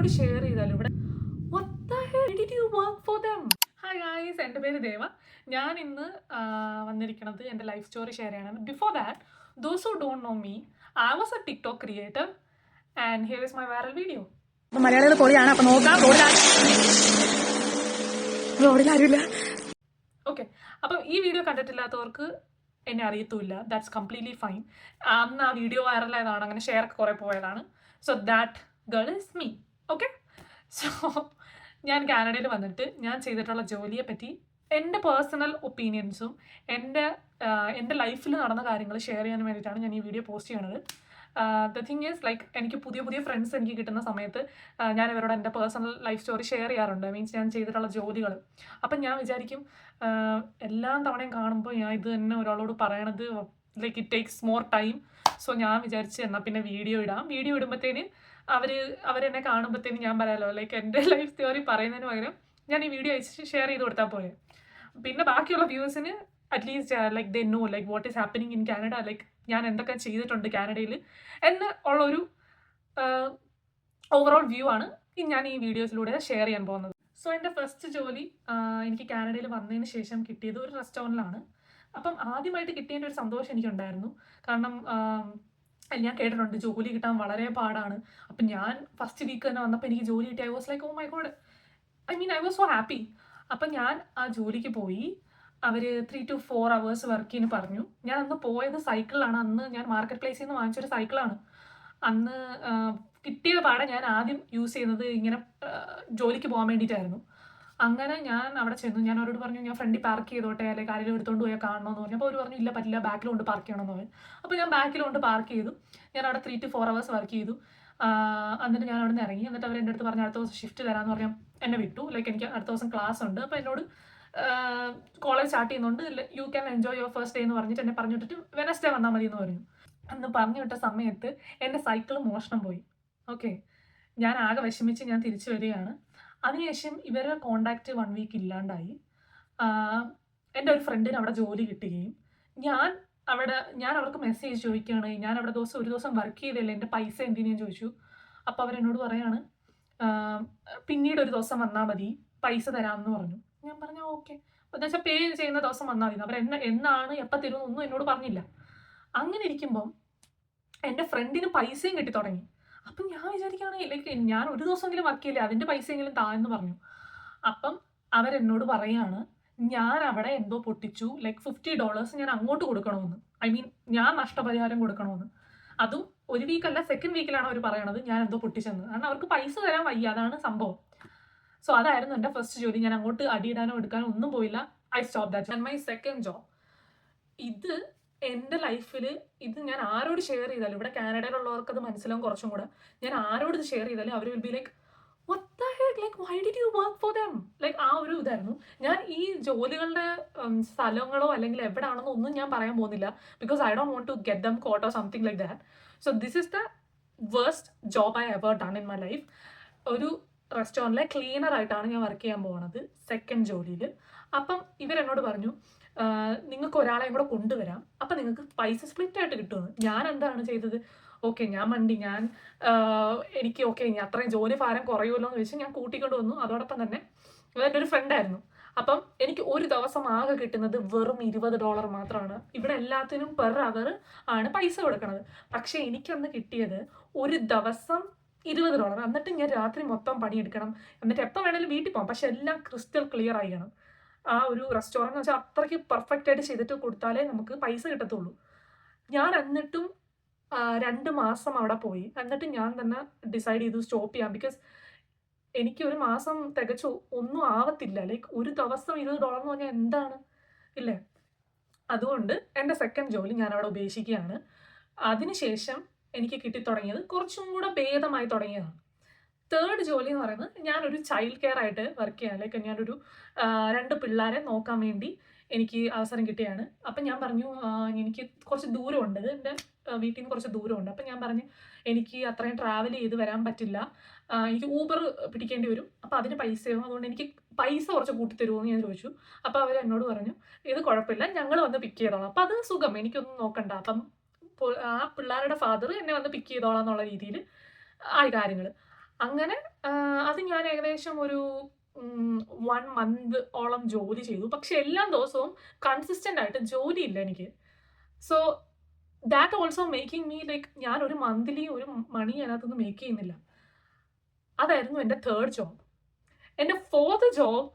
ആരോട് ഷെയർ ചെയ്താലും ഇവിടെ what the hell did you work for them? Hi guys, എൻ്റെ പേര് ദേവ. ഞാൻ ഇന്ന് വന്നിരിക്കുന്നത് എൻ്റെ ലൈഫ് സ്റ്റോറി ഷെയർ ചെയ്യണം. Before that, those who don't know me, I was A TikTok creator and here is my viral video. മലയാളികൾ പൊളിയാണ്, അപ്പൊ നോക്കാം. റോഡിലാരുമില്ല. ഓക്കെ, അപ്പം ഈ വീഡിയോ കണ്ടിട്ടില്ലാത്തവർക്ക് എന്നെ അറിയത്തുമില്ല. That's completely fine. അന്ന് ആ വീഡിയോ വൈറലായതാണ്, അങ്ങനെ ഷെയർ ഒക്കെ കുറേ പോയതാണ്. So that girl is me. Okay, so ഞാൻ കാനഡയിൽ വന്നിട്ട് ഞാൻ ചെയ്തിട്ടുള്ള ജോലിയെ പറ്റി എൻ്റെ പേഴ്സണൽ ഒപ്പീനിയൻസും എൻ്റെ ലൈഫിൽ നടന്ന കാര്യങ്ങൾ ഷെയർ ചെയ്യാൻ വേണ്ടിയിട്ടാണ് ഞാൻ ഈ വീഡിയോ പോസ്റ്റ് ചെയ്യണത്. ദ തിങ് ഈസ് ലൈക്ക് എനിക്ക് പുതിയ ഫ്രണ്ട്സ് എനിക്ക് കിട്ടുന്ന സമയത്ത് ഞാൻ ഇവരോട് എൻ്റെ പേഴ്സണൽ ലൈഫ് സ്റ്റോറി ഷെയർ ചെയ്യാറുണ്ട്. മീൻസ് ഞാൻ ചെയ്തിട്ടുള്ള ജോലികൾ. അപ്പം ഞാൻ വിചാരിക്കും എല്ലാ തവണയും കാണുമ്പോൾ ഞാൻ ഇത് തന്നെ ഒരാളോട് പറയണത് like it takes more time. So ഞാൻ വിചാരിച്ച് എന്നാൽ പിന്നെ വീഡിയോ ഇടാം. വീഡിയോ ഇടുമ്പോഴത്തേന് അവരെന്നെ കാണുമ്പോഴത്തേന് ഞാൻ പറയാമല്ലോ, ലൈക്ക് എൻ്റെ ലൈഫ് സ്റ്റോറി പറയുന്നതിന് പകരം ഞാൻ ഈ വീഡിയോ അയച്ച് ഷെയർ ചെയ്ത് കൊടുത്താൽ പോലെ. പിന്നെ ബാക്കിയുള്ള വ്യൂവേഴ്സിന് at least like they know like what is happening in Canada, like ഞാൻ എന്തൊക്കെ ചെയ്തിട്ടുണ്ട് കാനഡയിൽ എന്ന് ഉള്ളൊരു ഓവറോൾ വ്യൂ ആണ് ഞാൻ ഈ വീഡിയോസിലൂടെ ഷെയർ ചെയ്യാൻ പോകുന്നത്. സോ എൻ്റെ ഫസ്റ്റ് ജോലി എനിക്ക് കാനഡയിൽ വന്നതിന് ശേഷം കിട്ടിയത് ഒരു റെസ്റ്റോറൻറ്റിലാണ്. അപ്പം ആദ്യമായിട്ട് കിട്ടിയതിൻ്റെ ഒരു സന്തോഷം എനിക്കുണ്ടായിരുന്നു. കാരണം ഞാൻ കേട്ടിട്ടുണ്ട് ജോലി കിട്ടാൻ വളരെ പാടാണ്. അപ്പം ഞാൻ ഫസ്റ്റ് വീക്ക് തന്നെ വന്നപ്പോൾ എനിക്ക് ജോലി കിട്ടി. I was like oh my God, I was so happy. അപ്പം ഞാൻ ആ ജോലിക്ക് പോയി. അവർ 3 to 4 hours വർക്കിന് പറഞ്ഞു. ഞാൻ അന്ന് പോയത് സൈക്കിളിലാണ്. അന്ന് ഞാൻ മാർക്കറ്റ് പ്ലേസിൽ നിന്ന് വാങ്ങിച്ചൊരു സൈക്കിളാണ്. അന്ന് കിട്ടിയ പാടെ ഞാൻ ആദ്യം യൂസ് ചെയ്യുന്നത് ഇങ്ങനെ ജോലിക്ക് പോകാൻ വേണ്ടിയിട്ടായിരുന്നു. അങ്ങനെ ഞാൻ അവിടെ ചെന്നു. ഞാൻ അവരോട് പറഞ്ഞു ഞാൻ ഫ്രണ്ടിൽ പാർക്ക് ചെയ്തോട്ടെ, അല്ലെങ്കിൽ ആരെങ്കിലും എടുത്തുകൊണ്ട് പോയാൽ കാണണമെന്ന് പറഞ്ഞു. അപ്പോൾ അവർ പറഞ്ഞു ഇല്ല പറ്റില്ല, ബാക്കിലുകൊണ്ട് പാർക്ക് ചെയ്യണമെന്ന് പറഞ്ഞു. അപ്പോൾ ഞാൻ ബാക്കിലുകൊണ്ട് പാർക്ക് ചെയ്തു. ഞാൻ അവിടെ 3 to 4 hours വർക്ക് ചെയ്തു. എന്നിട്ട് ഞാൻ അവിടെ നിന്ന് ഇറങ്ങി. എന്നിട്ട് അവർ എൻ്റെ അടുത്ത് പറഞ്ഞു അടുത്ത ദിവസം ഷിഫ്റ്റ് തരാമെന്ന് പറഞ്ഞാൽ എന്നെ വിട്ടു. ലൈക്ക് എനിക്ക് അടുത്ത ദിവസം ക്ലാസ് ഉണ്ട്. അപ്പോൾ എന്നോട് കോളേജ് സ്റ്റാർട്ട് ചെയ്യുന്നുണ്ട്, you can enjoy your first day എന്ന് പറഞ്ഞിട്ട് എന്നെ പറഞ്ഞു വിട്ടിട്ട് വെനസ്ഡേ വന്നാൽ മതി എന്ന് പറഞ്ഞു. അന്ന് പറഞ്ഞു വിട്ട സമയത്ത് എൻ്റെ സൈക്കിൾ മോഷണം പോയി. ഓക്കെ, ഞാൻ ആകെ വിഷമിച്ച് ഞാൻ തിരിച്ചു വരികയാണ്. അതിനുശേഷം ഇവരുടെ കോണ്ടാക്റ്റ് 1 week ഇല്ലാണ്ടായി. എൻ്റെ ഒരു ഫ്രണ്ടിന് അവിടെ ജോലി കിട്ടുകയും ഞാൻ അവർക്ക് മെസ്സേജ് ചോദിക്കുകയാണ്, ഞാൻ അവിടെ ഒരു ദിവസം വർക്ക് ചെയ്തല്ലേ, എൻ്റെ പൈസ എന്തിനു ഞാൻ ചോദിച്ചു. അപ്പോൾ അവരെന്നോട് പറയാണ് പിന്നീട് ഒരു ദിവസം വന്നാൽ മതി, പൈസ തരാമെന്ന് പറഞ്ഞു. ഞാൻ പറഞ്ഞു ഓക്കെ, എന്ന് വെച്ചാൽ പേ ചെയ്യുന്ന ദിവസം വന്നാൽ മതി. അവർ എന്നാണ് എപ്പോൾ തരുമെന്നൊന്നും എന്നോട് പറഞ്ഞില്ല. അങ്ങനെ ഇരിക്കുമ്പം എൻ്റെ ഫ്രണ്ടിന് പൈസയും കിട്ടി തുടങ്ങി. അപ്പം ഞാൻ വിചാരിക്കുകയാണെങ്കിൽ ലൈക്ക് ഞാൻ ഒരു ദിവസമെങ്കിലും വർക്ക് ചെയ്യില്ലേ, അതിൻ്റെ പൈസയെങ്കിലും താന്ന് പറഞ്ഞു. അപ്പം അവരെന്നോട് പറയാണ് ഞാൻ അവിടെ എന്തോ പൊട്ടിച്ചു, ലൈക്ക് $50 ഞാൻ അങ്ങോട്ട് കൊടുക്കണമെന്ന്. ഞാൻ നഷ്ടപരിഹാരം കൊടുക്കണമെന്ന്. അതും ഒരു വീക്കല്ല, സെക്കൻഡ് വീക്കിലാണ് അവർ പറയണത് ഞാൻ എന്തോ പൊട്ടിച്ചെന്ന്. കാരണം അവർക്ക് പൈസ തരാൻ വയ്യ, അതാണ് സംഭവം. സോ അതായിരുന്നു എൻ്റെ ഫസ്റ്റ് ജോലി. ഞാൻ അങ്ങോട്ട് അടിയിടാനോ എടുക്കാനോ ഒന്നും പോയില്ല. I stop that. And my second job, ഇത് എൻ്റെ ലൈഫിൽ ഇത് ഞാൻ ആരോട് ഷെയർ ചെയ്താലും, ഇവിടെ കാനഡയിലുള്ളവർക്ക് അത് മനസ്സിലാവും കുറച്ചും കൂടെ, ഞാൻ ആരോട് ഇത് ഷെയർ ചെയ്താലും അവർ will be like what the heck, like why did you work for them, like ആ ഒരു ഇതായിരുന്നു. ഞാൻ ഈ ജോലികളുടെ സ്ഥലങ്ങളോ അല്ലെങ്കിൽ എവിടെയാണെന്നോ ഒന്നും ഞാൻ പറയാൻ പോകുന്നില്ല, because I don't want to get them caught or something like that. So this is the worst job I ever done in my life. ഒരു റെസ്റ്റോറൻറ്റിലെ ക്ലീനർ ആയിട്ടാണ് ഞാൻ വർക്ക് ചെയ്യാൻ പോകുന്നത് സെക്കൻഡ് ജോലിയിൽ. അപ്പം ഇവരെന്നോട് പറഞ്ഞു നിങ്ങൾക്ക് ഒരാളെയും കൂടെ കൊണ്ടുവരാം, അപ്പം നിങ്ങൾക്ക് പൈസ സ്പ്ലിറ്റ് ആയിട്ട് കിട്ടുമെന്ന്. ഞാൻ എന്താണ് ചെയ്തത്, ഓക്കെ ഞാൻ എനിക്ക് ഓക്കെ ഇനി അത്രയും ജോലി ഭാരം കുറയുമല്ലോ എന്ന് വെച്ച് ഞാൻ കൂട്ടിക്കൊണ്ട് വന്നു. അതോടൊപ്പം തന്നെ എൻ്റെ ഒരു ഫ്രണ്ടായിരുന്നു. അപ്പം എനിക്ക് ഒരു ദിവസം ആകെ കിട്ടുന്നത് വെറും $20 മാത്രമാണ്. ഇവിടെ എല്ലാത്തിനും പെർ അവർ ആണ് പൈസ കൊടുക്കണത്. പക്ഷേ എനിക്കന്ന് കിട്ടിയത് ഒരു ദിവസം $20. എന്നിട്ട് ഞാൻ രാത്രി മൊത്തം പണിയെടുക്കണം. എന്നിട്ട് എപ്പോൾ വേണേലും വീട്ടിൽ പോകാം, പക്ഷെ എല്ലാം ക്രിസ്റ്റൽ ക്ലിയർ ആയിരിക്കണം. ആ ഒരു റെസ്റ്റോറൻറ്റ് എന്ന് വെച്ചാൽ അത്രയ്ക്ക് പെർഫെക്റ്റ് ആയിട്ട് ചെയ്തിട്ട് കൊടുത്താലേ നമുക്ക് പൈസ കിട്ടത്തുള്ളൂ. ഞാൻ എന്നിട്ടും 2 മാസം അവിടെ പോയി. എന്നിട്ട് ഞാൻ തന്നെ ഡിസൈഡ് ചെയ്തു സ്റ്റോപ്പ് ചെയ്യാം. ബിക്കോസ് എനിക്ക് ഒരു മാസം തികച്ചു ഒന്നും ആവത്തില്ല. ലൈക്ക് ഒരു ദിവസം $20 എന്ന് പറഞ്ഞാൽ എന്താണ് ഇല്ലേ. അതുകൊണ്ട് എൻ്റെ സെക്കൻഡ് ജോലി ഞാൻ അവിടെ ഉപേക്ഷിക്കുകയാണ്. അതിനുശേഷം എനിക്ക് കിട്ടിത്തുടങ്ങിയത് കുറച്ചും കൂടെ ഭേദമായി തുടങ്ങിയതാണ്. തേർഡ് ജോലി എന്ന് പറയുന്നത് ഞാനൊരു ചൈൽഡ് കെയർ ആയിട്ട് വർക്ക് ചെയ്യാൻ, ലൈക്ക് ഞാനൊരു 2 പിള്ളേരെ നോക്കാൻ വേണ്ടി എനിക്ക് അവസരം കിട്ടിയാണ്. അപ്പം ഞാൻ പറഞ്ഞു എനിക്ക് കുറച്ച് ദൂരമുണ്ട്, എൻ്റെ വീട്ടിൽ നിന്ന് കുറച്ച് ദൂരമുണ്ട്. അപ്പം ഞാൻ പറഞ്ഞു എനിക്ക് അത്രയും ട്രാവൽ ചെയ്ത് വരാൻ പറ്റില്ല, എനിക്ക് ഊബർ പിടിക്കേണ്ടി വരും, അപ്പോൾ അതിന് പൈസയാവും, അതുകൊണ്ട് എനിക്ക് പൈസ കുറച്ച് കൂട്ടിത്തരുമോ എന്ന് ഞാൻ ചോദിച്ചു. അപ്പോൾ അവർ എന്നോട് പറഞ്ഞു ഇത് കുഴപ്പമില്ല, ഞങ്ങൾ വന്ന് പിക്ക് ചെയ്തോളാം. അപ്പോൾ അത് സുഖം, എനിക്കൊന്നും നോക്കണ്ട. അപ്പം ആ പിള്ളേരുടെ ഫാദർ എന്നെ വന്ന് പിക്ക് ചെയ്തോളാം എന്നുള്ള രീതിയിൽ ആയി കാര്യങ്ങൾ. അങ്ങനെ അത് ഞാൻ ഏകദേശം ഒരു 1 മന്ത് ഓളം ജോലി ചെയ്തു. പക്ഷെ എല്ലാ ദിവസവും കൺസിസ്റ്റന്റ് ആയിട്ട് ജോലിയില്ല എനിക്ക്. So that also making me like ഞാൻ ഒരു മന്ത്ലി ഒരു മണി അതിനകത്തുനിന്ന് മേക്ക് ചെയ്യുന്നില്ല. അതായിരുന്നു എൻ്റെ തേർഡ് ജോബ്. എൻ്റെ ഫോർത്ത് ജോബ്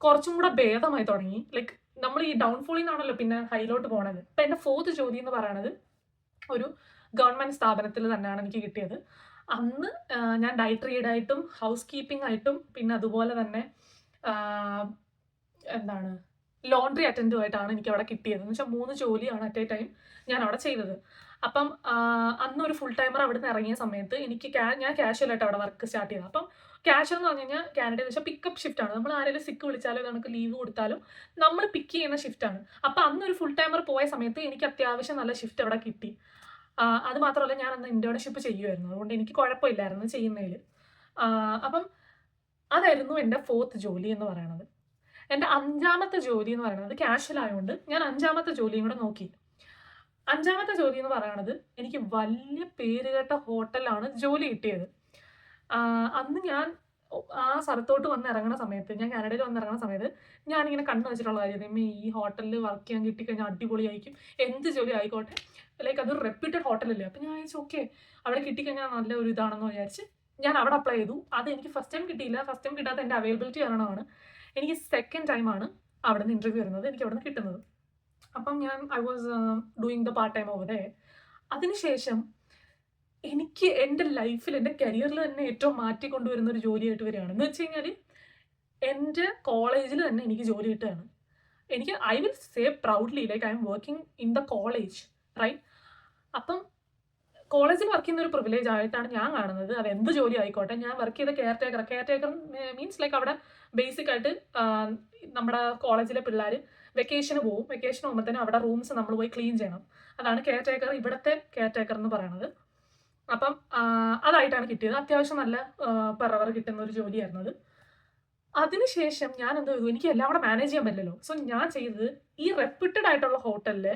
കുറച്ചും കൂടെ ഭേദമായി തുടങ്ങി. ലൈക്ക് നമ്മൾ ഈ ഡൗൺഫോളിൽ നിന്നാണല്ലോ പിന്നെ ഹൈയിലോട്ട് പോണത്. അപ്പം എൻ്റെ ഫോർത്ത് ജോലി എന്ന് പറയണത് ഒരു ഗവൺമെൻറ് സ്ഥാപനത്തിൽ തന്നെയാണ് എനിക്ക് കിട്ടിയത്. അന്ന് ഞാൻ ഡയറ്ററി എയ്ഡായിട്ടും ഹൗസ് കീപ്പിംഗ് ആയിട്ടും പിന്നെ അതുപോലെ തന്നെ എന്താണ് ലോണ്ട്രി അറ്റൻഡുമായിട്ടാണ് എനിക്ക് അവിടെ കിട്ടിയത്. എന്ന് വെച്ചാൽ 3 ജോലിയാണ് അറ്റ് എ ടൈം ഞാൻ അവിടെ ചെയ്തത്. അപ്പം അന്നൊരു ഫുൾ ടൈമർ അവിടെ നിന്ന് ഇറങ്ങിയ സമയത്ത് എനിക്ക് ഞാൻ ക്യാഷ്വലായിട്ട് അവിടെ വർക്ക് സ്റ്റാർട്ട് ചെയ്തത്. അപ്പം ക്യാഷ്വൽ എന്ന് പറഞ്ഞു കഴിഞ്ഞാൽ കാനഡയിൽ വെച്ചാൽ പിക്കപ്പ് ഷിഫ്റ്റാണ്. നമ്മൾ ആരെങ്കിലും സിക്ക് വിളിച്ചാലോ നമുക്ക് ലീവ് കൊടുത്താലും നമ്മൾ പിക്ക് ചെയ്യുന്ന ഷിഫ്റ്റാണ്. അപ്പം അന്നൊരു ഫുൾ ടൈമർ പോയ സമയത്ത് എനിക്ക് അത്യാവശ്യം നല്ല ഷിഫ്റ്റ് അവിടെ കിട്ടി. അത് മാത്രമല്ല ഞാൻ അന്ന് ഇന്റേൺഷിപ്പ് ചെയ്യുമായിരുന്നു. അതുകൊണ്ട് എനിക്ക് കുഴപ്പമില്ലായിരുന്നു ചെയ്യുന്നതിൽ. അപ്പം അതായിരുന്നു എൻ്റെ ഫോർത്ത് ജോലി എന്ന് പറയുന്നത്. എൻ്റെ 5ാമത്തെ ജോലി എന്ന് പറയുന്നത് ക്യാഷ്വൽ ആയതുകൊണ്ട് ഞാൻ 5ാമത്തെ ജോലിയും കൂടെ നോക്കി. 5ാമത്തെ ജോലി എന്ന് പറയുന്നത് എനിക്ക് വലിയ പേരുകേട്ട ഹോട്ടലാണ് ജോലി കിട്ടിയത്. അന്ന് ഞാൻ ആ സ്ഥലത്തോട്ട് വന്ന് ഇറങ്ങുന്ന സമയത്ത്, ഞാൻ കാനഡയിൽ വന്ന് ഇറങ്ങുന്ന സമയത്ത് ഞാനിങ്ങനെ കണ്ണു വെച്ചിട്ടുള്ള കാര്യം ഈ ഹോട്ടലിൽ വർക്ക് ചെയ്യാൻ കിട്ടിക്കഴിഞ്ഞാൽ അടിപൊളിയായിരിക്കും, എന്ത് ജോലി ആയിക്കോട്ടെ, ലൈക്ക് അതൊരു റെപ്യൂട്ടഡ് ഹോട്ടലല്ലേ. അപ്പം ഞാൻ വിചാരിച്ചു ഓക്കെ അവിടെ കിട്ടിക്കഴിഞ്ഞാൽ നല്ല ഒരു ഇതാണെന്ന് വിചാരിച്ച് ഞാൻ അവിടെ അപ്ലൈ ചെയ്തു. അത് എനിക്ക് ഫസ്റ്റ് ടൈം കിട്ടിയില്ല. ഫസ്റ്റ് ടൈം കിട്ടാത്ത എൻ്റെ അവൈലബിലിറ്റി കാരണമാണ് എനിക്ക് സെക്കൻഡ് ടൈമാണ് അവിടെ നിന്ന് ഇൻ്റർവ്യൂ വരുന്നത്, എനിക്ക് അവിടെ നിന്ന് കിട്ടുന്നത്. അപ്പം ഞാൻ I was doing the part time over there. അതിനുശേഷം എനിക്ക് എൻ്റെ ലൈഫിൽ എൻ്റെ കരിയറിൽ തന്നെ ഏറ്റവും മാറ്റിക്കൊണ്ടുവരുന്ന ഒരു ജോലിയായിട്ട് വരികയാണ്. എന്ന് വെച്ച് കഴിഞ്ഞാൽ എൻ്റെ കോളേജിൽ തന്നെ എനിക്ക് ജോലി കിട്ടുകയാണ്. എനിക്ക് I will say proudly like I am working in the college, right? അപ്പം കോളേജിൽ വർക്ക് ചെയ്യുന്ന ഒരു പ്രിവിലേജ് ആയിട്ടാണ് ഞാൻ കാണുന്നത്. അത് എന്ത് ജോലി ആയിക്കോട്ടെ. ഞാൻ വർക്ക് ചെയ്ത കെയർ ടേക്കർ മീൻസ് ലൈക്ക് അവിടെ ബേസിക് ആയിട്ട് നമ്മുടെ കോളേജിലെ പിള്ളേർ വെക്കേഷന് പോകും. വെക്കേഷൻ പോകുമ്പോഴത്തേനും അവിടെ റൂംസ് നമ്മൾ പോയി ക്ലീൻ ചെയ്യണം. അതാണ് കെയർ ടേക്കർ, ഇവിടുത്തെ കെയർ ടേക്കർ എന്ന് പറയുന്നത്. അപ്പം അതായിട്ടാണ് കിട്ടിയത്. അത്യാവശ്യം നല്ല പെർ അവർ കിട്ടുന്ന ഒരു ജോലിയായിരുന്നു അത്. അതിനുശേഷം ഞാൻ എന്തോ ചെയ്തു, എനിക്ക് എല്ലാം കൂടെ മാനേജ് ചെയ്യാൻ പറ്റില്ലല്ലോ. സോ ഞാൻ ചെയ്തത് ഈ റെപ്യൂട്ടഡ് ആയിട്ടുള്ള ഹോട്ടലിലെ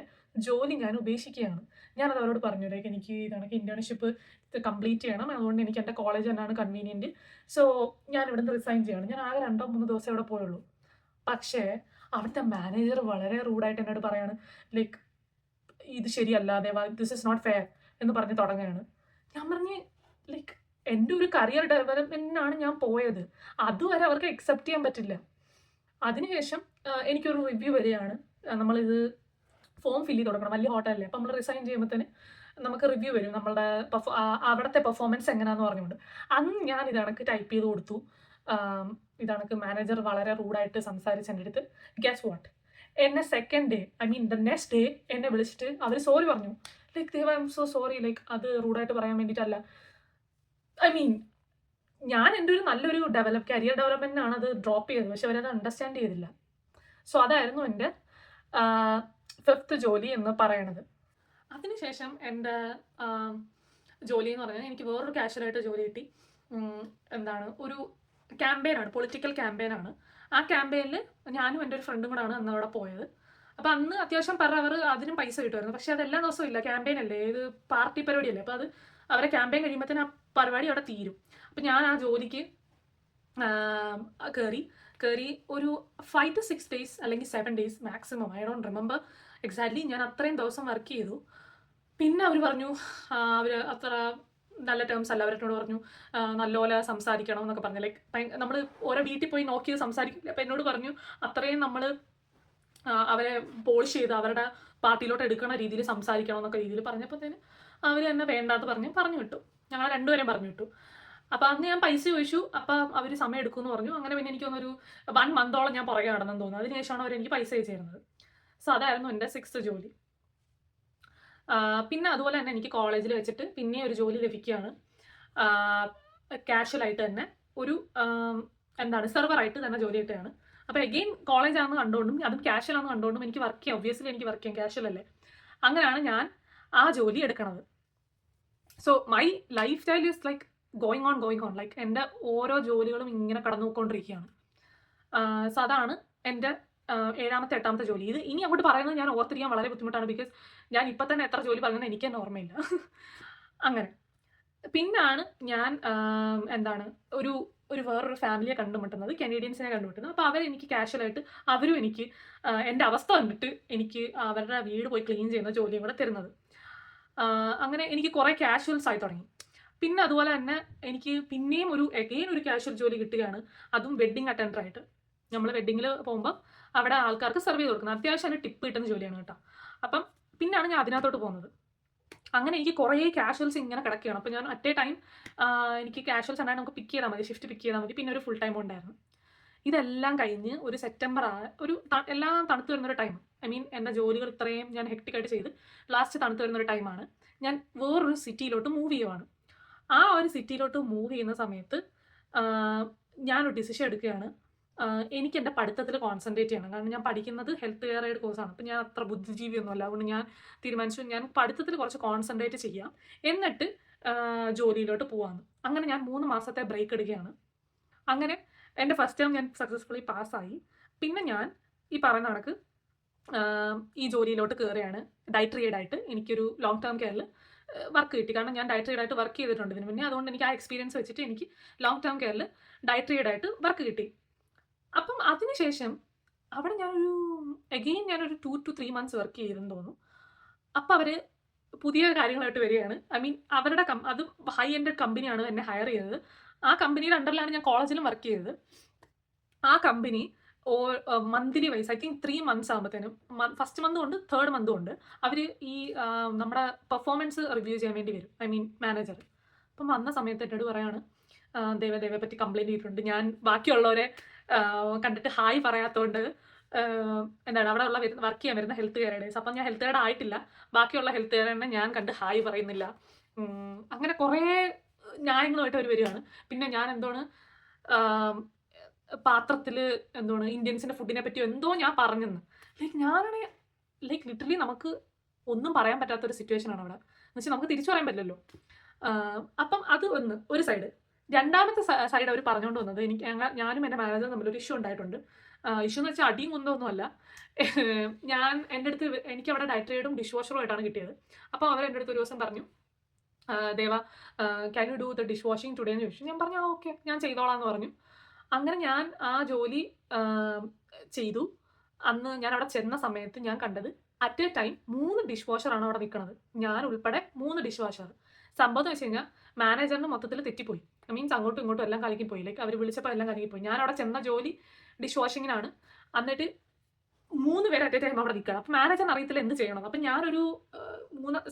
ജോലി ഞാൻ ഉപേക്ഷിക്കുകയാണ്. ഞാനത് അവരോട് പറഞ്ഞു, ലൈക്ക് എനിക്ക് ഇതാണ് ഇന്റേൺഷിപ്പ് കംപ്ലീറ്റ് ചെയ്യണം, അതുകൊണ്ട് എനിക്ക് എൻ്റെ കോളേജ് തന്നെയാണ് കൺവീനിയൻറ്റ്. സോ ഞാൻ ഇവിടെ നിന്ന് റിസൈൻ ചെയ്യണം. ഞാൻ ആകെ 2-3 ദിവസം ഇവിടെ പോയുള്ളൂ. പക്ഷേ അവിടുത്തെ മാനേജർ വളരെ റൂഡായിട്ട് എന്നോട് പറയാണ്, ലൈക്ക് ഇത് ശരിയല്ലാതെ, ദിസ് ഇസ് നോട്ട് ഫെയർ എന്ന് പറഞ്ഞ് തുടങ്ങുകയാണ്. ഞാൻ പറഞ്ഞ് ലൈക്ക് എൻ്റെ ഒരു കരിയർ ഡെവലപ്മെൻറ്റിനാണ് ഞാൻ പോയത്, അതുവരെ അവർക്ക് അക്സെപ്റ്റ് ചെയ്യാൻ പറ്റില്ല. അതിനുശേഷം എനിക്കൊരു റിവ്യൂ വരികയാണ്. നമ്മളിത് ഫോം ഫില്ല് ചെയ്ത് കൊടുക്കണം, വലിയ ഹോട്ടലല്ലേ. അപ്പം നമ്മൾ റിസൈൻ ചെയ്യുമ്പോഴത്തേന് നമുക്ക് റിവ്യൂ വരും, നമ്മളുടെ അവിടുത്തെ പെർഫോമൻസ് എങ്ങനെയാണെന്ന് പറഞ്ഞുകൊണ്ട്. അന്ന് ഞാൻ ഇതണക്ക് ടൈപ്പ് ചെയ്ത് കൊടുത്തു. ഇതണക്ക് മാനേജർ വളരെ റൂഡായിട്ട് സംസാരിച്ച് എൻ്റെ അടുത്ത്. ഗെസ് വാട്ട്, എന്നെ second day, I mean the next day എന്നെ വിളിച്ചിട്ട് അവർ സോറി പറഞ്ഞു. Like they were I am so sorry, like അത് റൂഡായിട്ട് പറയാൻ വേണ്ടിയിട്ടല്ല. ഐ മീൻ ഞാൻ എൻ്റെ ഒരു നല്ലൊരു കരിയർ ഡെവലപ്മെൻറ്റിനാണ് അത് ഡ്രോപ്പ് ചെയ്തത്, പക്ഷെ അവരത് അണ്ടർസ്റ്റാൻഡ് ചെയ്തില്ല. സോ അതായിരുന്നു എൻ്റെ 5th ജോലി എന്ന് പറയണത്. അതിനുശേഷം എൻ്റെ ജോലി എന്ന് പറഞ്ഞാൽ എനിക്ക് വേറൊരു കാഷ്വലായിട്ട് ജോലി കിട്ടി. എന്താണ്, ഒരു ക്യാമ്പയിനാണ്, പൊളിറ്റിക്കൽ ക്യാമ്പയിനാണ്. ആ ക്യാമ്പയിനിൽ ഞാനും എൻ്റെ ഒരു ഫ്രണ്ടും കൂടെയാണ് അന്ന് അവിടെ പോയത്. അപ്പോൾ അന്ന് അത്യാവശ്യം പെർ അവർ അതിനും പൈസ കിട്ടുമായിരുന്നു. പക്ഷേ അതെല്ലാ ദിവസവും ഇല്ല, ക്യാമ്പയിൻ അല്ലേ, ഇത് പാർട്ടി പരിപാടിയല്ലേ. അപ്പോൾ അത് അവരെ ക്യാമ്പയിൻ കഴിയുമ്പോഴത്തേനും ആ പരിപാടി അവിടെ തീരും. അപ്പോൾ ഞാൻ ആ ജോലിക്ക് കയറി ഒരു 5 to 6 days അല്ലെങ്കിൽ 7 days maximum, I don't remember exactly. ഞാൻ അത്രയും ദിവസം വർക്ക് ചെയ്തു. പിന്നെ അവർ പറഞ്ഞു, അവർ അത്ര നല്ല ടേംസ് അല്ല, അവരോട് പറഞ്ഞു നല്ലപോലെ സംസാരിക്കണം എന്നൊക്കെ പറഞ്ഞു. ലൈക്ക് നമ്മൾ ഓരോ വീട്ടിൽ പോയി നോക്കിയത് സംസാരിക്കില്ല. അപ്പം എന്നോട് പറഞ്ഞു അത്രയും നമ്മൾ അവരെ പോളിഷ് ചെയ്ത് അവരുടെ പാർട്ടിയിലോട്ട് എടുക്കുന്ന രീതിയിൽ സംസാരിക്കണം എന്നൊക്കെ രീതിയിൽ പറഞ്ഞപ്പോഴത്തേന് അവർ തന്നെ വേണ്ടാത്ത പറഞ്ഞു വിട്ടു. ഞങ്ങൾ രണ്ടുപേരെയും പറഞ്ഞു വിട്ടു. അപ്പോൾ അന്ന് ഞാൻ പൈസ ചോദിച്ചു. അപ്പം അവർ സമയം എടുക്കുമെന്ന് പറഞ്ഞു. അങ്ങനെ പിന്നെ എനിക്ക് തോന്നുന്നൊരു 1 മന്തോളം ഞാൻ പുറകെ നടന്നെന്ന് തോന്നുന്നു. അതിനുശേഷമാണ് അവർ എനിക്ക് പൈസ അയച്ചു തരുന്നത്. സോ അതായിരുന്നു എൻ്റെ 6th ജോലി. പിന്നെ അതുപോലെ തന്നെ എനിക്ക് കോളേജിൽ വെച്ചിട്ട് പിന്നെ ഒരു ജോലി ലഭിക്കുകയാണ്. കാഷ്വലായിട്ട് തന്നെ ഒരു എന്താണ് സെർവറായിട്ട് തന്നെ ജോലി കിട്ടുകയാണ്. അപ്പോൾ എഗെയിൻ കോളേജാണെന്ന് കണ്ടുകൊണ്ടും അതും കാഷ്വലാണെന്ന് കണ്ടുകൊണ്ടും എനിക്ക് വർക്ക് ചെയ്യാം. ഒബ്വിയസ്ലി എനിക്ക് വർക്ക് ചെയ്യാം, കാഷ്വൽ അല്ലേ. അങ്ങനെയാണ് ഞാൻ ആ ജോലി എടുക്കണത്. So my life style is like going on like എൻ്റെ ഓരോ ജോലികളും ഇങ്ങനെ കടന്നു പോയിക്കൊണ്ടിരിക്കുകയാണ്. സോ അതാണ് എൻ്റെ 7ാമത്തെ 8ാമത്തെ ജോലി. ഇത് ഇനി അങ്ങോട്ട് പറയുന്നത് ഞാൻ ഓർത്തിരിക്കാൻ വളരെ ബുദ്ധിമുട്ടാണ്. ബിക്കോസ് ഞാൻ ഇപ്പം തന്നെ എത്ര ജോലി പറയുന്നത് എനിക്ക് തന്നെ ഓർമ്മയില്ല. അങ്ങനെ പിന്നാണ് ഞാൻ എന്താണ് ഒരു ഒരു വേറൊരു ഫാമിലിയെ കണ്ടുമുട്ടുന്നത്, കനേഡിയൻസിനെ കണ്ടുമുട്ടുന്നത്. അപ്പോൾ അവരെനിക്ക് കാഷ്വലായിട്ട് അവരും എനിക്ക് എൻ്റെ അവസ്ഥ കണ്ടിട്ട് എനിക്ക് അവരുടെ വീട് പോയി ക്ലീൻ ചെയ്യുന്ന ജോലിയും കൂടെ തരുന്നത്. അങ്ങനെ എനിക്ക് കുറേ കാഷ്വൽസ് ആയി തുടങ്ങി. പിന്നെ അതുപോലെ തന്നെ എനിക്ക് പിന്നെയും എഗെയിൻ ഒരു കാഷ്വൽ ജോലി കിട്ടുകയാണ്. അതും വെഡ്ഡിങ് അറ്റൻഡറായിട്ട്. നമ്മൾ വെഡ്ഡിങ്ങിൽ പോകുമ്പോൾ അവിടെ ആൾക്കാർക്ക് സെർവ് ചെയ്ത് കൊടുക്കുന്നത്. അത്യാവശ്യം അതിന് ടിപ്പ് കിട്ടുന്ന ജോലിയാണ് കേട്ടോ. അപ്പം പിന്നാണ് ഞാൻ അതിനകത്തോട്ട് പോകുന്നത്. അങ്ങനെ എനിക്ക് കുറേ കാഷ്വൽസ് ഇങ്ങനെ കിടക്കുകയാണ്. അപ്പോൾ ഞാൻ അറ്റ് എ ടൈം എനിക്ക് കാഷ്വൽസ് ഉണ്ടായി നമുക്ക് പിക്ക് ചെയ്താൽ മതി, ഷിഫ്റ്റ് പിക്ക് ചെയ്താൽ മതി. പിന്നെ ഒരു ഫുൾ ടൈം ഉണ്ടായിരുന്നു. ഇതെല്ലാം കഴിഞ്ഞ് ഒരു സെപ്റ്റംബർ എല്ലാം തണുത്ത് വരുന്നൊരു ടൈം. ഐ മീൻ എൻ്റെ ജോലികൾ ഇത്രയും ഞാൻ ഹെക്ടിക്കായിട്ട് ചെയ്ത് ലാസ്റ്റ് തണുത്ത് വരുന്നൊരു ടൈമാണ്. ഞാൻ വേറൊരു സിറ്റിയിലോട്ട് മൂവ് ചെയ്യുവാണ്. ആ ഒരു സിറ്റിയിലോട്ട് മൂവ് ചെയ്യുന്ന സമയത്ത് ഞാനൊരു ഡിസിഷൻ എടുക്കുകയാണ്. എനിക്ക് എൻ്റെ പഠിത്തത്തിൽ കോൺസെൻട്രേറ്റ് ചെയ്യണം. കാരണം ഞാൻ പഠിക്കുന്നത് ഹെൽത്ത് കെയർ എയ്ഡ് കോഴ്സാണ്. അപ്പോൾ ഞാൻ അത്ര ബുദ്ധിജീവിയൊന്നുമല്ല. അതുകൊണ്ട് ഞാൻ തീരുമാനിച്ചു ഞാൻ പഠിത്തത്തിൽ കുറച്ച് കോൺസെൻട്രേറ്റ് ചെയ്യാം, എന്നിട്ട് ജോലിയിലോട്ട് പോകാമെന്ന്. അങ്ങനെ ഞാൻ 3 മാസത്തെ ബ്രേക്ക് എടുക്കുകയാണ്. അങ്ങനെ എൻ്റെ ഫസ്റ്റ് ടൈം ഞാൻ സക്സസ്ഫുള്ളി പാസ്സായി. പിന്നെ ഞാൻ ഈ പറയുന്ന കണക്ക് ഈ ജോലിയിലോട്ട് കയറുകയാണ്. ഡയറ്റ് റീഡായിട്ട് എനിക്കൊരു ലോങ് ടേം കെയറിൽ വർക്ക് കിട്ടി. കാരണം ഞാൻ ഡയറ്റ് റീഡായിട്ട് വർക്ക് ചെയ്തിട്ടുണ്ട് ഇതിന് മുന്നേ. അതുകൊണ്ട് എനിക്ക് ആ എക്സ്പീരിയൻസ് വെച്ചിട്ട് എനിക്ക് ലോങ് ടേം കെയറിൽ ഡയറ്റ് റീഡായിട്ട് വർക്ക് കിട്ടി. അപ്പം അതിനുശേഷം അവിടെ ഞാനൊരു 2 to 3 months വർക്ക് ചെയ്തെന്ന് തോന്നുന്നു. അപ്പം അവർ പുതിയ കാര്യങ്ങളായിട്ട് വരികയാണ്. ഐ മീൻ അവരുടെ അത് ഹൈ എൻഡഡ് കമ്പനിയാണ് എന്നെ ഹയർ ചെയ്തത്. ആ കമ്പനിയുടെ അണ്ടറിലാണ് ഞാൻ കോളേജിലും വർക്ക് ചെയ്തത്. ആ കമ്പനി monthly wise I think 3 months ആകുമ്പോഴത്തേനും ഫസ്റ്റ് മന്തും ഉണ്ട്, തേർഡ് മന്തും ഉണ്ട്, അവർ ഈ നമ്മുടെ പെർഫോമൻസ് റിവ്യൂ ചെയ്യാൻ വേണ്ടി വരും. I mean manager. അപ്പം വന്ന സമയത്ത് എന്നോട് പറയാണ്, ദേവയെ പറ്റി കംപ്ലയിൻറ്റ് ചെയ്തിട്ടുണ്ട്. ഞാൻ ബാക്കിയുള്ളവരെ കണ്ടിട്ട് ഹായ് പറയാത്തതുകൊണ്ട് എന്താണ് അവിടെ ഉള്ള വർക്ക് ചെയ്യാൻ വരുന്ന ഹെൽത്ത് കെയർ എയ്ഡേഴ്സ്. അപ്പം ഞാൻ ഹെൽത്ത് കെയർ ആയിട്ടില്ല, ബാക്കിയുള്ള ഹെൽത്ത് കെയറിനെ ഞാൻ കണ്ട് ഹായ് പറയുന്നില്ല. അങ്ങനെ കുറേ ന്യായങ്ങളുമായിട്ട് അവർ വരികയാണ്. പിന്നെ ഞാൻ പാത്രത്തിൽ ഇന്ത്യൻസിൻ്റെ ഫുഡിനെ പറ്റി എന്തോ ഞാൻ പറഞ്ഞെന്ന്. ലിറ്ററലി നമുക്ക് ഒന്നും പറയാൻ പറ്റാത്തൊരു സിറ്റുവേഷനാണ് അവിടെ. എന്നുവെച്ചാൽ നമുക്ക് തിരിച്ചു പറയാൻ പറ്റില്ലല്ലോ. അപ്പം അത് ഒരു സൈഡ്. രണ്ടാമത്തെ സൈഡ് അവർ പറഞ്ഞുകൊണ്ട് വന്നത്, ഞാനും എൻ്റെ മാനേജറും തമ്മിലൊരു ഇഷ്യൂ ഉണ്ടായിട്ടുണ്ട്. ഇഷ്യൂ എന്ന് വെച്ചാൽ അടിയും കുന്തമൊന്നുമല്ല. എൻ്റെ അടുത്ത് എനിക്ക് അവിടെ ഡയറ്റ് റീഡും ഡിഷ് വാഷറും ആയിട്ടാണ് കിട്ടിയത്. അപ്പോൾ അവർ എൻ്റെ അടുത്ത് ഒരു ദിവസം പറഞ്ഞു, Deva can you do the dish washing today എന്ന് ചോദിച്ചു. ഞാൻ പറഞ്ഞു ഓക്കെ ഞാൻ ചെയ്തോളാം എന്ന് പറഞ്ഞു. അങ്ങനെ ഞാൻ ആ ജോലി ചെയ്തു. അന്ന് ഞാൻ അവിടെ ചെന്ന സമയത്ത് ഞാൻ കണ്ടത് അറ്റ് എ ടൈം 3 ഡിഷ് വാഷറാണ് അവിടെ നിൽക്കുന്നത്. ഞാൻ ഉൾപ്പെടെ 3 ഡിഷ് വാഷർ. സംഭവം എന്ന് വെച്ച് കഴിഞ്ഞാൽ മാനേജറിന് മൊത്തത്തിൽ തെറ്റിപ്പോയി. മീൻസ് അങ്ങോട്ടും ഇങ്ങോട്ടും എല്ലാം കലക്കിപ്പോയി. അവർ വിളിച്ചപ്പോൾ എല്ലാം കലക്കിപ്പോയി. ഞാൻ അവിടെ ചെന്ന ജോലി ഡിഷ് വാഷിങ്ങിനാണ്. എന്നിട്ട് 3 പേര് അറ്റ് എ ടൈം അവിടെ നിൽക്കണം. അപ്പോൾ മാനേജറിന് അറിയത്തില്ല എന്ത് ചെയ്യണം. അപ്പം ഞാനൊരു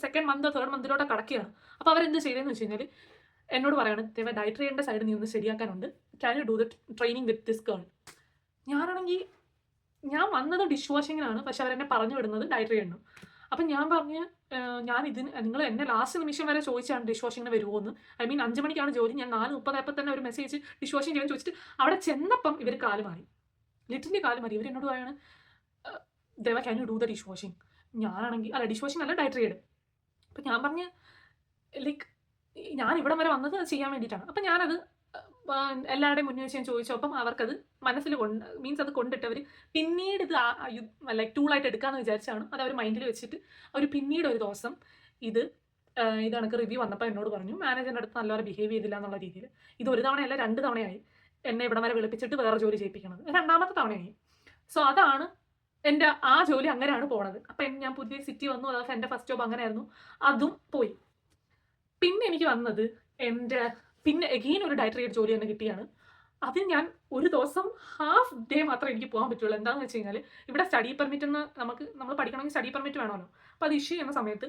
സെക്കൻഡ് മന്ത് തേർഡ് മന്തിലോട്ട് കടക്കുകയാണ്. അപ്പോൾ അവരെന്ത് ചെയ്തതെന്ന് വെച്ച് കഴിഞ്ഞാൽ എന്നോട് പറയാണ്, ദേവ ഡയറ്റ് റീഡിൻ്റെ സൈഡ് നീ ഒന്ന് ശരിയാക്കാനുണ്ട്, can you do the training with this girl. ഞാനാണെങ്കിൽ ഞാൻ വന്നത് ഡിഷ് വാഷിങ്ങിനാണ്, പക്ഷെ അവരെന്നെ പറഞ്ഞു വിടുന്നത് ഡയറ്റ് റീഡിനും. അപ്പം ഞാൻ പറഞ്ഞ് നിങ്ങൾ എന്നെ ലാസ്റ്റ് നിമിഷം വരെ ചോദിച്ചാണ് ഡിഷ് വാഷിങ്ങിന് വരുമോ എന്ന്. ഐ മീൻ 5 മണിക്കാണ് ജോലി. ഞാൻ 4:30 ആയപ്പോൾ തന്നെ ഒരു മെസ്സേജ് ഡിഷ് വാഷിംഗ് ചെയ്യാൻ ചോദിച്ചിട്ട് അവിടെ ചെന്നപ്പം ഇവർ കാല് മാറി. ലിറ്ററലി കാല് മാറി. ഇവർ എന്നോട് പറയാണ്, Deva can you do the dish washing. ഞാനാണെങ്കിൽ അല്ല, ഡിഷ് വാഷിംഗ് അല്ല, ഡയറ്റ് റീഡ്. അപ്പം ഞാൻ പറഞ്ഞ് ഞാൻ ഇവിടെ വരെ വന്നത് ചെയ്യാൻ വേണ്ടിയിട്ടാണ്. അപ്പം ഞാനത് എല്ലാവരുടെയും മുന്നിൽ വെച്ച് ഞാൻ ചോദിച്ചപ്പം അവർക്കത് മനസ്സിൽ മീൻസ് അത് കൊണ്ടിട്ട് അവർ പിന്നീട് ഇത് ടൂളായിട്ട് എടുക്കാമെന്ന് വിചാരിച്ചാണ് അത് അവർ മൈൻഡിൽ വെച്ചിട്ട് അവർ പിന്നീട് ഒരു ദിവസം ഇത് കണക്ക് റിവ്യൂ വന്നപ്പോൾ എന്നോട് പറഞ്ഞു, മാനേജറിൻ്റെ അടുത്ത് നല്ലപോലെ ബിഹേവ് ചെയ്തില്ല എന്നുള്ള രീതിയിൽ. ഇത് ഒരു തവണയല്ല 2 തവണയായി എന്നെ ഇവിടെ വരെ വിളിപ്പിച്ചിട്ട് വേറെ ജോലി ചെയ്യിപ്പിക്കണത്. 2ാമത്തെ തവണയായി. സോ അതാണ് എൻ്റെ ആ ജോലി അങ്ങനെയാണ് പോണത്. അപ്പം ഞാൻ പുതിയ സിറ്റി വന്നു, അതായത് എൻ്റെ ഫസ്റ്റ് ജോബ് അങ്ങനെയായിരുന്നു, അതും പോയി. പിന്നെ എനിക്ക് വന്നത് പിന്നെ എഗെയിൻ ഒരു ഡയറ്റ് റീഡ് ജോലി തന്നെ കിട്ടിയാണ്. അതിൽ ഞാൻ ഒരു ദിവസം ഹാഫ് ഡേ മാത്രമേ എനിക്ക് പോകാൻ പറ്റുള്ളൂ. എന്താണെന്ന് വെച്ച് കഴിഞ്ഞാൽ ഇവിടെ സ്റ്റഡി പെർമിറ്റ് നമ്മൾ പഠിക്കണമെങ്കിൽ സ്റ്റഡി പെർമിറ്റ് വേണമല്ലോ. അപ്പോൾ അത് ഇഷ്യൂ ചെയ്യുന്ന സമയത്ത്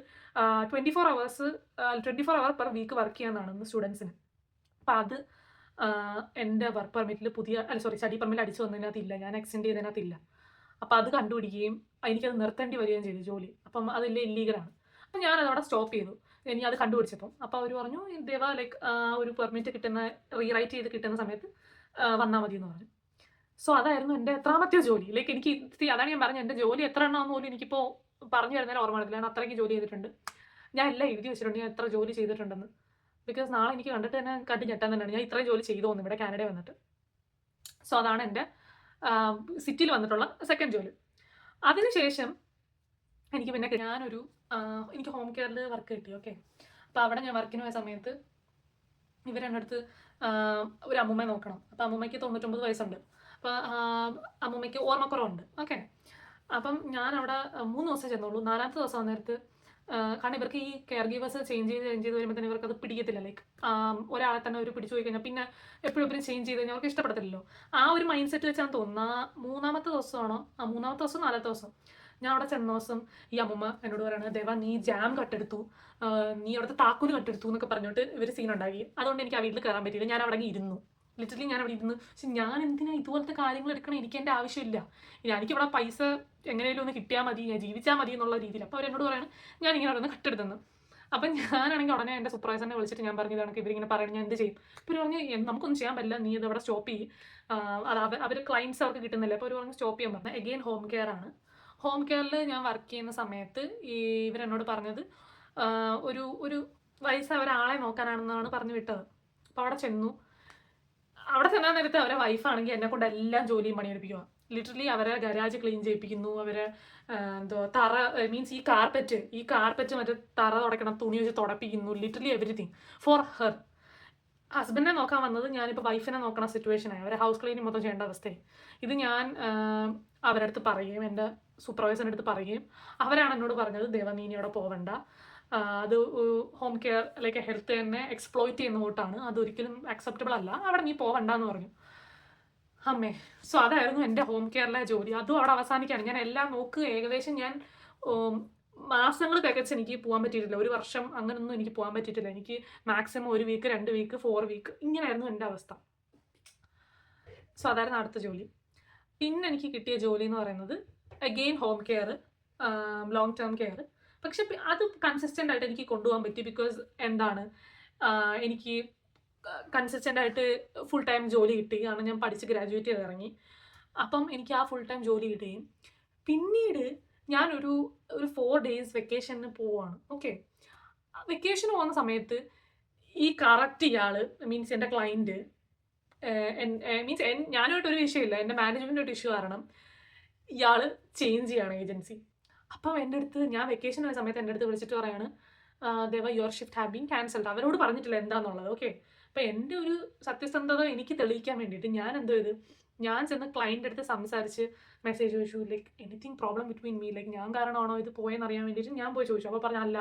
24 hour പെർ വീക്ക് വർക്ക് ചെയ്യാമെന്നാണ് സ്റ്റുഡൻസിന്. അപ്പോൾ അത് എൻ്റെ വർക്ക് പെർമിറ്റിൽ സ്റ്റഡി പെർമിറ്റ് അടിച്ചു വന്നതിനകത്തില്ല, ഞാൻ എക്സ്റ്റെൻഡ് ചെയ്തതിനകത്തില്ല. അപ്പോൾ അത് കണ്ടുപിടിക്കുകയും എനിക്കത് നിർത്തേണ്ടി വരികയും ചെയ്തു ജോലി. അപ്പം അതിൽ ഇല്ലീഗലാണ്. അപ്പം ഞാനതവിടെ സ്റ്റോപ്പ് ചെയ്തു. ഇനി അത് കണ്ടുപിടിച്ചപ്പം അപ്പോൾ അവർ പറഞ്ഞു, ദേവ ഒരു പെർമിറ്റ് റീറൈറ്റ് ചെയ്ത് കിട്ടുന്ന സമയത്ത് വന്നാൽ മതി എന്ന് പറഞ്ഞു. സോ അതായിരുന്നു എൻ്റെ എത്രാമത്തെ ജോലി. എനിക്ക് അതാണ് ഞാൻ പറഞ്ഞത്, എൻ്റെ ജോലി എത്ര എണ്ണമെന്ന് പോലും എനിക്കിപ്പോൾ പറഞ്ഞു തരുന്നതിന് ഓർമ്മ എടുത്തില്ല. ഞാൻ അത്രയ്ക്ക് ജോലി ചെയ്തിട്ടുണ്ട്. ഞാൻ എല്ലാം എഴുതി വെച്ചിട്ടുണ്ട് ഞാൻ എത്ര ജോലി ചെയ്തിട്ടുണ്ടെന്ന്. ബിക്കോസ് നാളെ എനിക്ക് കണ്ടിട്ട് തന്നെ ഞെട്ടാൻ തന്നെയാണ് ഞാൻ ഇത്രയും ജോലി ചെയ്തു തോന്നുന്നു ഇവിടെ കാനഡയിൽ വന്നിട്ട്. സോ അതാണ് എൻ്റെ സിറ്റിയിൽ വന്നിട്ടുള്ള സെക്കൻഡ് ജോലി. അതിനുശേഷം എനിക്ക് ഹോം കെയറിൽ വർക്ക് കിട്ടി. ഓക്കെ, അപ്പോൾ അവിടെ ഞാൻ വർക്കിന് പോയ സമയത്ത് ഇവരെൻ്റെ അടുത്ത് ഒരു അമ്മൂമ്മയെ നോക്കണം. അപ്പോൾ അമ്മൂമ്മയ്ക്ക് 99 വയസ്സുണ്ട്. അപ്പോൾ അമ്മൂമ്മയ്ക്ക് ഓർമ്മക്കുറവുണ്ട്. ഓക്കെ. അപ്പം ഞാൻ അവിടെ 3 ദിവസം ചെന്നുള്ളൂ. 4ാമത്തെ ദിവസം വന്നിട്ട് കാരണം ഇവർക്ക് ഈ കെയർ ഗീവേഴ്സ് ചേഞ്ച് ചെയ്ത് വരുമ്പോൾ തന്നെ ഇവർക്ക് അത് പിടിക്കത്തില്ല. ലൈക്ക് ഒരാളെ തന്നെ ഒരു പിടിച്ചു പോയി കഴിഞ്ഞാൽ പിന്നെ എപ്പോഴും ചേഞ്ച് ചെയ്ത് കഴിഞ്ഞാൽ അവർക്ക് ഇഷ്ടപ്പെടത്തില്ലല്ലോ. ആ ഒരു മൈൻഡ് സെറ്റ് വെച്ചാണ് തോന്നുന്നത്. 3ാമത്തെ ദിവസമാണോ 3ാമത്തെ ദിവസം 4ാമത്തെ ദിവസം ഞാൻ അവിടെ ചെന്ന ദിവസം ഈ അമ്മൂമ്മ എന്നോട് പറയണത്, ദേവാ നീ ജാം കട്ടെടുത്തു, നീ അവിടുത്തെ താക്കൂന് കട്ടെടുത്തു എന്നൊക്കെ പറഞ്ഞിട്ട് ഇവർ സീൻ ഉണ്ടാക്കി. അതുകൊണ്ട് എനിക്ക് ആ വീട്ടിൽ കയറാൻ പറ്റിയില്ല. ഞാൻ അവിടെ ഇരുന്നു. ലിറ്ററലി ഞാൻ അവിടെ ഇരുന്ന്. പക്ഷെ ഞാൻ എന്തിനാ ഇതുപോലത്തെ കാര്യങ്ങൾ എടുക്കണം? എനിക്ക് എൻ്റെ ആവശ്യമില്ല. എനിക്കിവിടെ പൈസ എങ്ങനെയും ഒന്ന് കിട്ടിയാൽ മതി, ഞാൻ ജീവിച്ചാൽ മതി എന്നുള്ള രീതിയിൽ. അപ്പോൾ അവരെന്നോട് പറയണം ഞാൻ ഇങ്ങനെ അവിടെ നിന്ന് കട്ടെടുത്തെന്ന്. അപ്പം ഞാനാണെങ്കിൽ ഉടനെ എൻ്റെ സൂപ്പർവൈസറിനെ വിളിച്ചിട്ട് ഞാൻ പറഞ്ഞു, ഇതാണ് ഇവരിങ്ങനെ പറയണം, ഞാൻ എന്ത് ചെയ്യും? അപ്പോൾ ഇവർ പറഞ്ഞു നമുക്കൊന്നും ചെയ്യാൻ പറ്റില്ല, നീ ഇത് അവിടെ സ്റ്റോപ്പ് ചെയ്യും. അത് അവർ ക്ലയൻറ്റ്സ് അവർക്ക് കിട്ടുന്നില്ല. അപ്പോൾ അവർ പറഞ്ഞു സ്റ്റോപ്പ് ചെയ്യാൻ പറഞ്ഞു. എഗെയിൻ ഹോം കെയർ ആണ്. ഹോം കെയറിൽ ഞാൻ വർക്ക് ചെയ്യുന്ന സമയത്ത് ഇവരെന്നോട് പറഞ്ഞത് ഒരു വയസ്സായ ഒരാളെ നോക്കാനാണെന്നാണ് പറഞ്ഞു വിട്ടത്. അപ്പോൾ അവിടെ ചെന്നാൽ നേരത്തെ അവരെ വൈഫാണെങ്കിൽ എന്നെ കൊണ്ട് എല്ലാം ജോലിയും പണിയെടുപ്പിക്കുക. ലിറ്ററലി അവരെ ഗരാജ് ക്ലീൻ ചെയ്യിപ്പിക്കുന്നു, അവരെ തറ മീൻസ് ഈ കാർപ്പറ്റ് മറ്റേ തറ തുടയ്ക്കണം, തുണി വെച്ച് തുടപ്പിക്കുന്നു. Literally everything for her. ഹസ്ബൻഡിനെ നോക്കാൻ വന്നത് ഞാനിപ്പോൾ വൈഫിനെ നോക്കണ സിറ്റുവേഷനായി. അവരെ ഹൗസ് ക്ലീനിങ് മൊത്തം ചെയ്യേണ്ട അവസ്ഥയായി. ഇത് ഞാൻ അവരുടെ അടുത്ത് പറയുകയും എൻ്റെ സൂപ്പർവൈസറിൻ്റെ അടുത്ത് പറയുകയും അവരാണ് എന്നോട് പറഞ്ഞത്, ദേവ നീ അവിടെ പോവണ്ട, അത് ഹോം കെയർ ലൈക്ക് ഹെൽത്ത് തന്നെ എക്സ്പ്ലോയിറ്റ് ചെയ്യുന്ന കൂട്ടാണ്, അതൊരിക്കലും അക്സെപ്റ്റബിൾ അല്ല, അവിടെ നീ പോവണ്ടെന്ന് പറഞ്ഞു. അമ്മേ. സോ അതായിരുന്നു എൻ്റെ ഹോം കെയറിലെ ജോലി. അതും അവിടെ അവസാനിക്കുകയാണ്. ഞാൻ എല്ലാം നോക്കുക. ഏകദേശം ഞാൻ മാസങ്ങൾ തികച്ച് എനിക്ക് പോകാൻ പറ്റിയിട്ടില്ല. 1 വർഷം അങ്ങനൊന്നും എനിക്ക് പോകാൻ പറ്റിയിട്ടില്ല. എനിക്ക് മാക്സിമം 1 വീക്ക് 2 വീക്ക് 4 വീക്ക് ഇങ്ങനെയായിരുന്നു എൻ്റെ അവസ്ഥ. സോ അതായിരുന്നു അടുത്ത ജോലി. പിന്നെ എനിക്ക് കിട്ടിയ ജോലി എന്ന് പറയുന്നത് again home care, long term care. പക്ഷെ അത് കൺസിസ്റ്റൻ്റ് ആയിട്ട് എനിക്ക് കൊണ്ടുപോകാൻ പറ്റി. ബിക്കോസ് എന്താണ്, എനിക്ക് കൺസിസ്റ്റൻ്റ് ആയിട്ട് ഫുൾ ടൈം ജോലി കിട്ടി. കാരണം ഞാൻ പഠിച്ച് ഗ്രാജുവേറ്റ് ചെയ്ത് ഇറങ്ങി. അപ്പം എനിക്ക് ആ ഫുൾ ടൈം ജോലി കിട്ടുകയും പിന്നീട് ഞാനൊരു 4 days വെക്കേഷന് പോവാണ്. ഓക്കെ. വെക്കേഷന് പോകുന്ന സമയത്ത് ഈ കറക്റ്റ് ഇയാൾ മീൻസ് എൻ്റെ ക്ലയൻറ്റ് മീൻസ് ഞാനുമായിട്ടൊരു വിഷയമില്ല, എൻ്റെ മാനേജ്മെൻറ്റായിട്ട് ഇഷ്യൂ കാരണം ഇയാൾ ചേഞ്ച് ചെയ്യാണ് ഏജൻസി. അപ്പം എൻ്റെ അടുത്ത് ഞാൻ വെക്കേഷൻ ഉള്ള സമയത്ത് എൻ്റെ അടുത്ത് വിളിച്ചിട്ട് പറയാണ്, Deva your shift have been cancelled. അവരോട് പറഞ്ഞിട്ടില്ല എന്താണെന്നുള്ളത്. ഓക്കെ. അപ്പം എൻ്റെ ഒരു സത്യസന്ധത എനിക്ക് തെളിയിക്കാൻ വേണ്ടിയിട്ട് ഞാൻ എന്തോ ചെയ്ത്, ഞാൻ ചെന്ന് ക്ലയൻറ്റ് അടുത്ത് സംസാരിച്ച് മെസ്സേജ് ചോദിച്ചു, like anything problem between me, like ഞാൻ കാരണമാണോ ഇത് പോയെന്ന് അറിയാൻ വേണ്ടിയിട്ട് ഞാൻ പോയി ചോദിച്ചു. അപ്പോൾ പറഞ്ഞ അല്ല,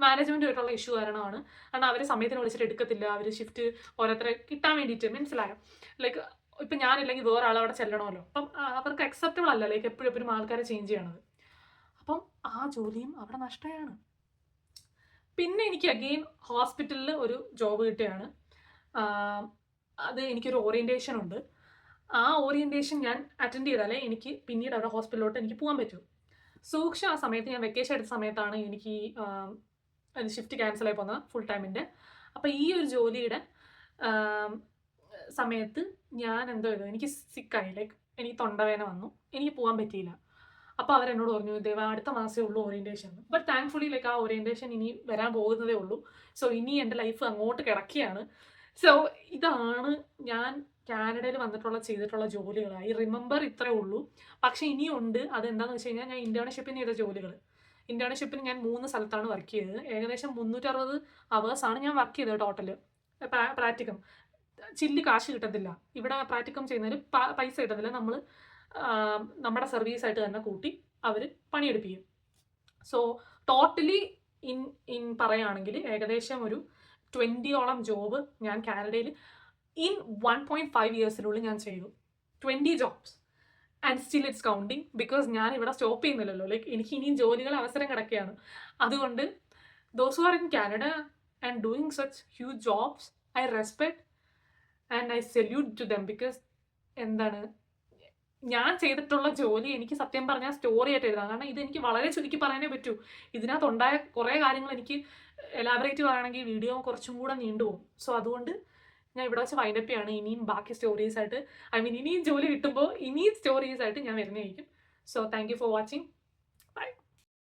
മാനേജ്മെൻറ്റുമായിട്ടുള്ള ഇഷ്യൂ കാരണമാണ്. കാരണം അവർ സമയത്തിന് വിളിച്ചിട്ട് എടുക്കത്തില്ല, അവർ ഷിഫ്റ്റ് ഓരോരുത്തരെ കിട്ടാൻ വേണ്ടിയിട്ട്. മനസ്സിലായോ? ലൈക്ക് ഇപ്പം ഞാനില്ലെങ്കിൽ വേറെ ആളവിടെ ചെല്ലണമല്ലോ. അപ്പം അവർക്ക് അക്സെപ്റ്റബിൾ അല്ല ലൈക്ക് എപ്പോഴും ആൾക്കാരെ ചേഞ്ച് ചെയ്യണത്. അപ്പം ആ ജോലിയും അവിടെ നഷ്ടമാണ്. പിന്നെ എനിക്ക് അഗെയിൻ ഹോസ്പിറ്റലിൽ ഒരു ജോബ് കിട്ടുകയാണ്. അത് എനിക്കൊരു ഓറിയൻറ്റേഷൻ ഉണ്ട്. ആ ഓറിയൻറ്റേഷൻ ഞാൻ അറ്റൻഡ് ചെയ്താലേ എനിക്ക് പിന്നീട് അവിടെ ഹോസ്പിറ്റലിലോട്ട് എനിക്ക് പോകാൻ പറ്റൂ. സൂക്ഷ്മ ആ സമയത്ത് ഞാൻ വെക്കേഷൻ എടുത്ത സമയത്താണ് എനിക്ക് ഷിഫ്റ്റ് ക്യാൻസലായി പോകുന്നത് ഫുൾ ടൈമിൻ്റെ. അപ്പോൾ ഈ ഒരു ജോലിയുടെ സമയത്ത് ഞാൻ എന്തോ ചെയ്തു, എനിക്ക് സിക്കായി, ലൈക്ക് എനിക്ക് തൊണ്ടവേദന വന്നു, എനിക്ക് പോകാൻ പറ്റിയില്ല. അപ്പോൾ അവരെന്നോട് പറഞ്ഞു, ദേവ അടുത്ത മാസമേ ഉള്ളൂ ഓറിയൻറ്റേഷൻ. ബട്ട് താങ്ക്ഫുള്ളി ലൈക്ക് ആ ഓറിയൻറ്റേഷൻ ഇനി വരാൻ പോകുന്നതേ ഉള്ളൂ. സോ ഇനി എൻ്റെ ലൈഫ് അങ്ങോട്ട് കിടക്കുകയാണ്. സോ ഇതാണ് ഞാൻ കാനഡയിൽ വന്നിട്ടുള്ള ചെയ്തിട്ടുള്ള ജോലികൾ. ഐ റിമെമ്പർ ഇത്രേ ഉള്ളൂ. പക്ഷേ ഇനിയുണ്ട്. അതെന്താണെന്ന് വെച്ച് കഴിഞ്ഞാൽ ഞാൻ ഇൻറ്റേൺഷിപ്പിന് ചെയ്ത ജോലികൾ. ഇൻറ്റേൺഷിപ്പിന് ഞാൻ 3 സ്ഥലത്താണ് വർക്ക് ചെയ്തത്. ഏകദേശം 360 hours ഞാൻ വർക്ക് ചെയ്തത് ടോട്ടൽ. പ്രാക്ടിക്കം ചില്ലി കാശ് കിട്ടത്തില്ല. ഇവിടെ പ്രാക്ടിക്കം ചെയ്യുന്നതിന് പൈസ കിട്ടത്തില്ല. നമ്മൾ നമ്മുടെ സർവീസായിട്ട് തന്നെ കൂട്ടി അവർ പണിയെടുപ്പിക്കും. സോ ടോട്ടലി ഇൻ പറയുകയാണെങ്കിൽ ഏകദേശം ഒരു 20ഓളം ജോബ് ഞാൻ കാനഡയിൽ ഇൻ 1.5 yearsനുള്ളിൽ ഞാൻ ചെയ്തു. 20 jobs and still it's counting. Because ഞാൻ ഇവിടെ സ്റ്റോപ്പ് ചെയ്യുന്നില്ലല്ലോ. ലൈക്ക് എനിക്ക് ഇനിയും ജോലികൾ അവസരം കിടക്കുകയാണ്. അതുകൊണ്ട് those who are in Canada and doing such huge jobs, I respect and I salute to them. Because എന്താണ്, ഞാൻ ചെയ്തിട്ടുള്ള ജോലി എനിക്ക് സത്യം പറഞ്ഞാൽ സ്റ്റോറി ആയിട്ട് എഴുതാം. കാരണം ഇതെനിക്ക് വളരെ ചുരുക്കി പറയാനേ പറ്റൂ. ഇതിനകത്തുണ്ടായ കുറേ കാര്യങ്ങൾ എനിക്ക് എലാബറേറ്റ് പറയുകയാണെങ്കിൽ വീഡിയോ കുറച്ചും കൂടെ നീണ്ടുപോകും. സോ അതുകൊണ്ട് ഞാൻ ഇവിടെ വെച്ച് വൈൻഡപ്പ് ചെയ്യാണ്. ഇനിയും ബാക്കി സ്റ്റോറീസായിട്ട്, ഇനിയും ജോലി കിട്ടുമ്പോൾ ഇനിയും സ്റ്റോറീസായിട്ട് ഞാൻ വരുന്നതായിരിക്കും. So thank you for watching.